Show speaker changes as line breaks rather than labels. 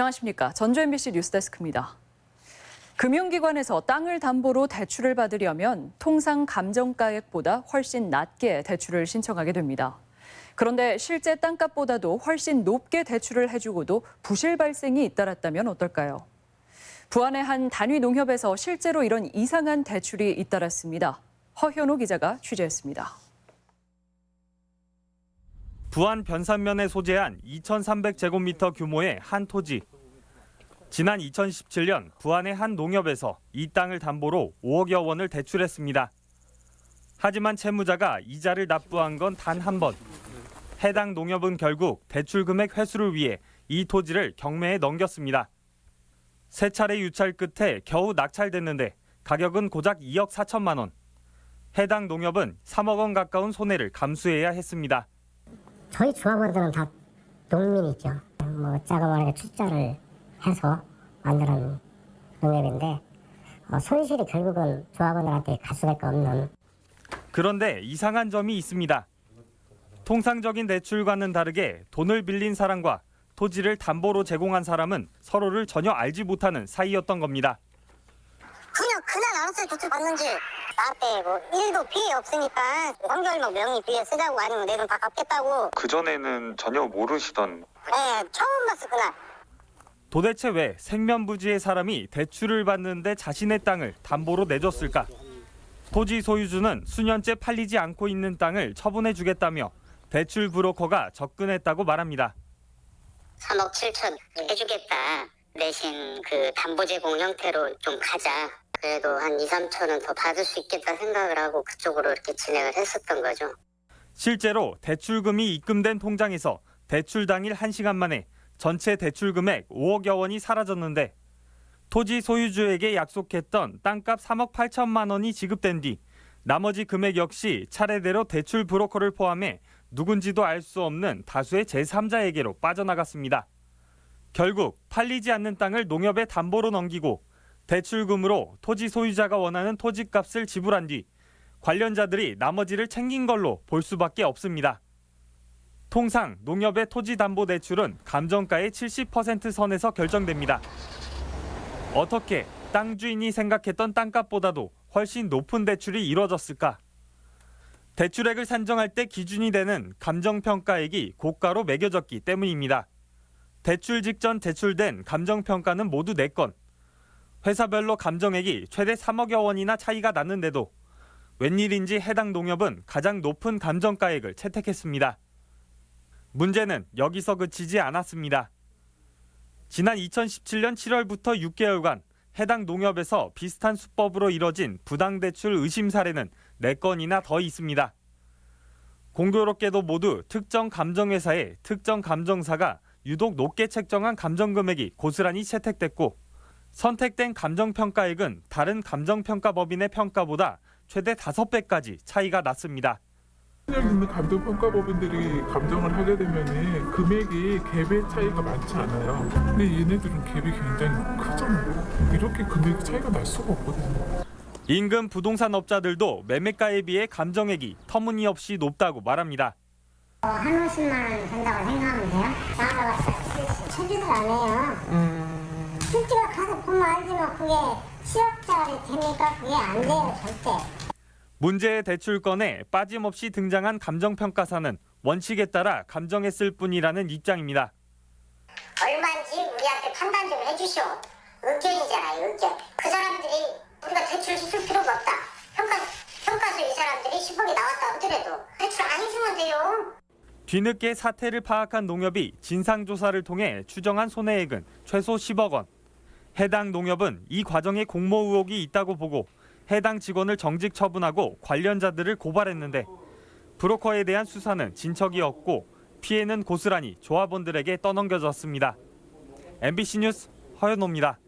안녕하십니까. 전주 MBC 뉴스데스크입니다. 금융기관에서 땅을 담보로 대출을 받으려면 통상 감정가액보다 훨씬 낮게 대출을 신청하게 됩니다. 그런데 실제 땅값보다도 훨씬 높게 대출을 해주고도 부실 발생이 잇따랐다면 어떨까요? 부안의 한 단위 농협에서 실제로 이런 이상한 대출이 잇따랐습니다. 허현호 기자가 취재했습니다.
부안 변산면에 소재한 2,300제곱미터 규모의 한 토지. 지난 2017년 부안의 한 농협에서 이 땅을 담보로 5억여 원을 대출했습니다. 하지만 채무자가 이자를 납부한 건 단 한 번. 해당 농협은 결국 대출 금액 회수를 위해 이 토지를 경매에 넘겼습니다. 세 차례 유찰 끝에 겨우 낙찰됐는데 가격은 고작 2억 4천만 원. 해당 농협은 3억 원 가까운 손해를 감수해야 했습니다.
저희 조합원들은 다 농민이죠. 자그마하게 투자를 해서 만드는 농협인데 손실이 결국은 조합원들한테 갈 수밖에 없는.
그런데 이상한 점이 있습니다. 통상적인 대출과는 다르게 돈을 빌린 사람과 토지를 담보로 제공한 사람은 서로를 전혀 알지 못하는 사이였던 겁니다.
그냥 알았어요. 대출 받는지. 나한테 뭐 1도 피해 없으니까 한결 명의 비에 쓰자고 아니면 내 돈 다 갚겠다고.
그전에는 전혀 모르시던.
네, 처음 봤어 그날.
도대체 왜 생면부지의 사람이 대출을 받는데 자신의 땅을 담보로 내줬을까? 토지 소유주는 수년째 팔리지 않고 있는 땅을 처분해 주겠다며 대출 브로커가 접근했다고 말합니다.
3억 7천 해주겠다. 대신 그 담보 제공 형태로 좀 가자. 그래도 한 2, 3천은 더 받을 수 있겠다 생각을 하고 그쪽으로 이렇게 진행을 했었던 거죠.
실제로 대출금이 입금된 통장에서 대출 당일 1시간 만에 전체 대출 금액 5억여 원이 사라졌는데 토지 소유주에게 약속했던 땅값 3억 8천만 원이 지급된 뒤 나머지 금액 역시 차례대로 대출 브로커를 포함해 누군지도 알 수 없는 다수의 제3자에게로 빠져나갔습니다. 결국 팔리지 않는 땅을 농협에 담보로 넘기고 대출금으로 토지 소유자가 원하는 토지값을 지불한 뒤 관련자들이 나머지를 챙긴 걸로 볼 수밖에 없습니다. 통상 농협의 토지담보대출은 감정가의 70% 선에서 결정됩니다. 어떻게 땅 주인이 생각했던 땅값보다도 훨씬 높은 대출이 이뤄졌을까? 대출액을 산정할 때 기준이 되는 감정평가액이 고가로 매겨졌기 때문입니다. 대출 직전 제출된 감정평가는 모두 4건. 회사별로 감정액이 최대 3억여 원이나 차이가 났는데도 웬일인지 해당 농협은 가장 높은 감정가액을 채택했습니다. 문제는 여기서 그치지 않았습니다. 지난 2017년 7월부터 6개월간 해당 농협에서 비슷한 수법으로 이뤄진 부당대출 의심 사례는 4건이나 더 있습니다. 공교롭게도 모두 특정 감정회사의 특정 감정사가 유독 높게 책정한 감정금액이 고스란히 채택됐고 선택된 감정평가액은 다른 감정평가법인의 평가보다 최대 5배까지 차이가 났습니다.
여기 있는 감정평가법인들이 감정을 하게 되면 금액이 갭의 차이가 많지 않아요. 근데 얘네들은 갭이 굉장히 크잖아요. 이렇게 금액 차이가 날 수가 없거든요.
인근 부동산 업자들도 매매가에 비해 감정액이 터무니없이 높다고 말합니다.
한 50만 원 된다고 생각하면 돼요? 나가서 천지도 안 해요. 실제로 가서 보면 알지만 그게 10억짜리 됩니까? 그게 안 돼요, 절대.
문제의 대출건에 빠짐없이 등장한 감정평가사는 원칙에 따라 감정했을 뿐이라는 입장입니다.
얼마인지 우리한테 판단 좀 해주시오. 의견이잖아요, 의견. 그 사람들이 우리가 대출 해줄 필요가 없다. 평가서 이 사람들이 10억이 나왔다 하더라도 대출 안 해주면 돼요.
뒤늦게 사태를 파악한 농협이 진상조사를 통해 추정한 손해액은 최소 10억 원. 해당 농협은 이 과정에 공모 의혹이 있다고 보고 해당 직원을 정직 처분하고 관련자들을 고발했는데 브로커에 대한 수사는 진척이 없고 피해는 고스란히 조합원들에게 떠넘겨졌습니다. MBC 뉴스 허연호입니다.